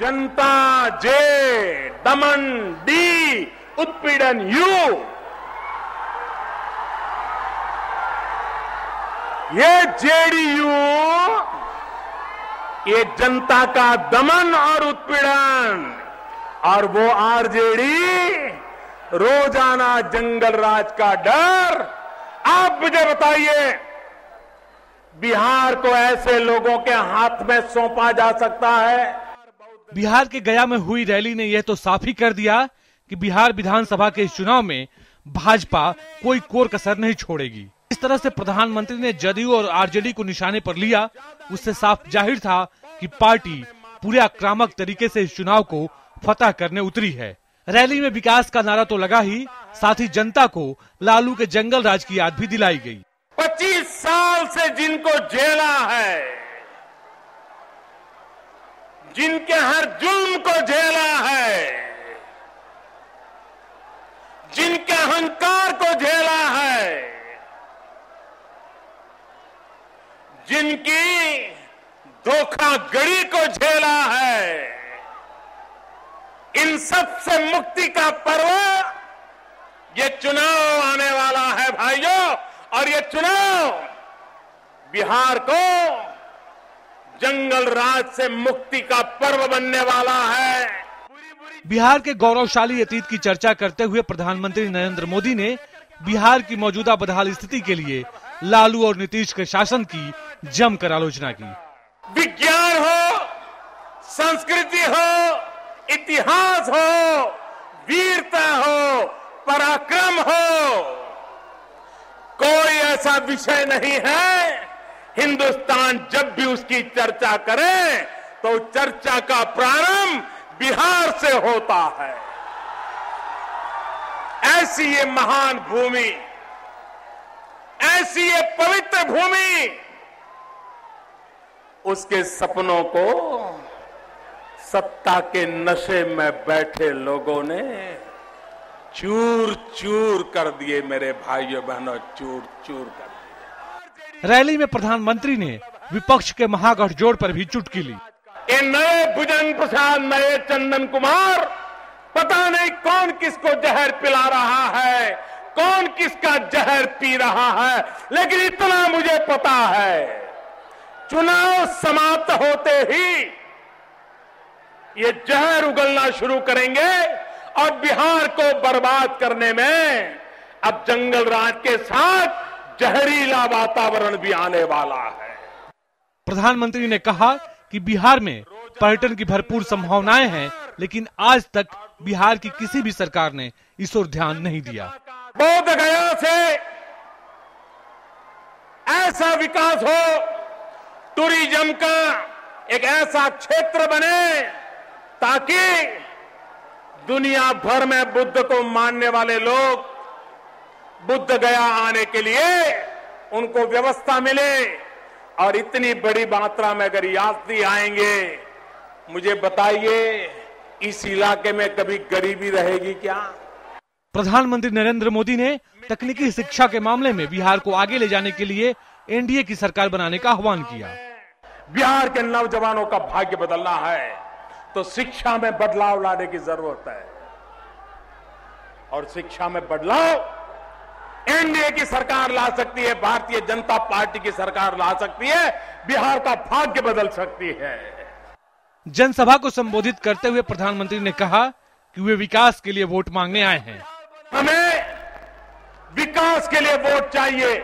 जनता जे, दमन D, उत्पीड़न you. ये JDU, ये जनता का दमन और उत्पीड़न, और वो आरजेडी रोजाना जंगल राज का डर। आप मुझे बताइए, बिहार को ऐसे लोगों के हाथ में सौंपा जा सकता है? बिहार के गया में हुई रैली ने यह तो साफ ही कर दिया कि बिहार विधानसभा के इस चुनाव में भाजपा कोई कोर कसर नहीं छोड़ेगी। इस तरह से प्रधानमंत्री ने जदयू और आरजेडी को निशाने पर लिया, उससे साफ जाहिर था कि पार्टी पूरे आक्रामक तरीके से इस चुनाव को फतह करने उतरी है। रैली में विकास का नारा तो लगा ही, साथ ही जनता को लालू के जंगल राज की याद भी दिलाई गई। 25 साल से जिनको झेला है, जिनके हर जुल्म को झेला है, जिनके अहंकार को झेला है, जिनकी धोखाधड़ी को झेला है, इन सब से मुक्ति का पर्व ये चुनाव आने वाला है भाइयों। और ये चुनाव बिहार को जंगल राज से मुक्ति का पर्व बनने वाला है। बिहार के गौरवशाली अतीत की चर्चा करते हुए प्रधानमंत्री नरेंद्र मोदी ने बिहार की मौजूदा बदहाल स्थिति के लिए लालू और नीतीश के शासन की जमकर आलोचना की। विज्ञान हो, संस्कृति हो, इतिहास हो, वीरता हो, पराक्रम हो, कोई ऐसा विषय नहीं है हिंदुस्तान जब भी उसकी चर्चा करे तो चर्चा का प्रारंभ बिहार से होता है। ऐसी ये महान भूमि, ऐसी ये पवित्र भूमि, उसके सपनों को सत्ता के नशे में बैठे लोगों ने चूर चूर कर दिए। मेरे भाइयों बहनों, चूर चूर कर दिए। रैली में प्रधानमंत्री ने विपक्ष के महागठजोड़ पर भी चुटकी ली। ये नए भुजंग प्रसाद, नए चंदन कुमार, पता नहीं कौन किसको जहर पिला रहा है, कौन किसका जहर पी रहा है, लेकिन इतना मुझे पता है, चुनाव समाप्त होते ही ये जहर उगलना शुरू करेंगे और बिहार को बर्बाद करने में अब जंगल राज के साथ जहरीला वातावरण भी आने वाला है। प्रधानमंत्री ने कहा कि बिहार में पर्यटन की भरपूर संभावनाएं हैं, लेकिन आज तक बिहार की किसी भी सरकार ने इस ओर ध्यान नहीं दिया। बोध गया से ऐसा विकास हो, टूरिज्म का एक ऐसा क्षेत्र बने ताकि दुनिया भर में बुद्ध को मानने वाले लोग बुद्ध गया आने के लिए उनको व्यवस्था मिले। और इतनी बड़ी मात्रा में अगर यात्री आएंगे, मुझे बताइए इस इलाके में कभी गरीबी रहेगी क्या? प्रधानमंत्री नरेंद्र मोदी ने तकनीकी शिक्षा के मामले में बिहार को आगे ले जाने के लिए एनडीए की सरकार बनाने का आह्वान किया। बिहार के नौजवानों का भाग्य बदलना है तो शिक्षा में बदलाव लाने की जरूरत है, और शिक्षा में बदलाव एनडीए की सरकार ला सकती है, भारतीय जनता पार्टी की सरकार ला सकती है, बिहार का भाग्य बदल सकती है। जनसभा को संबोधित करते हुए प्रधानमंत्री ने कहा कि वे विकास के लिए वोट मांगने आए हैं। हमें विकास के लिए वोट चाहिए,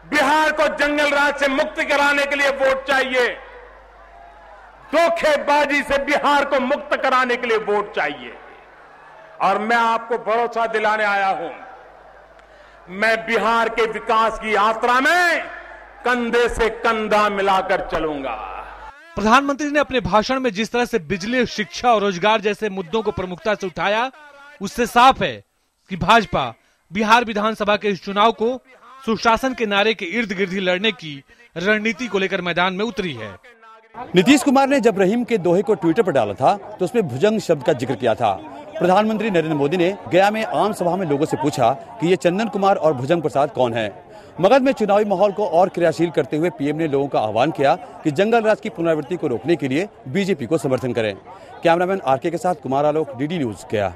बिहार को जंगल राज से मुक्त कराने के लिए वोट चाहिए, धोखेबाजी से बिहार को मुक्त कराने के लिए वोट चाहिए। और मैं आपको भरोसा दिलाने आया हूं, मैं बिहार के विकास की यात्रा में कंधे से कंधा मिलाकर चलूंगा। प्रधानमंत्री ने अपने भाषण में जिस तरह से बिजली, शिक्षा और रोजगार जैसे मुद्दों को प्रमुखता से उठाया, उससे साफ है कि भाजपा बिहार विधानसभा के इस चुनाव को सुशासन के नारे के इर्द गिर्द ही लड़ने की रणनीति को लेकर मैदान में उतरी है। नीतीश कुमार ने जब रहीम के दोहे को ट्विटर पर डाला था तो उसमें भुजंग शब्द का जिक्र किया था। प्रधानमंत्री नरेंद्र मोदी ने गया में आम सभा में लोगों से पूछा कि ये चंदन कुमार और भुजंग प्रसाद कौन है। मगध में चुनावी माहौल को और क्रियाशील करते हुए पीएम ने लोगों का आह्वान किया कि जंगल राज की पुनरावृत्ति को रोकने के लिए बीजेपी को समर्थन करें। कैमरामैन आरके के साथ कुमार आलोक, डीडी न्यूज गया।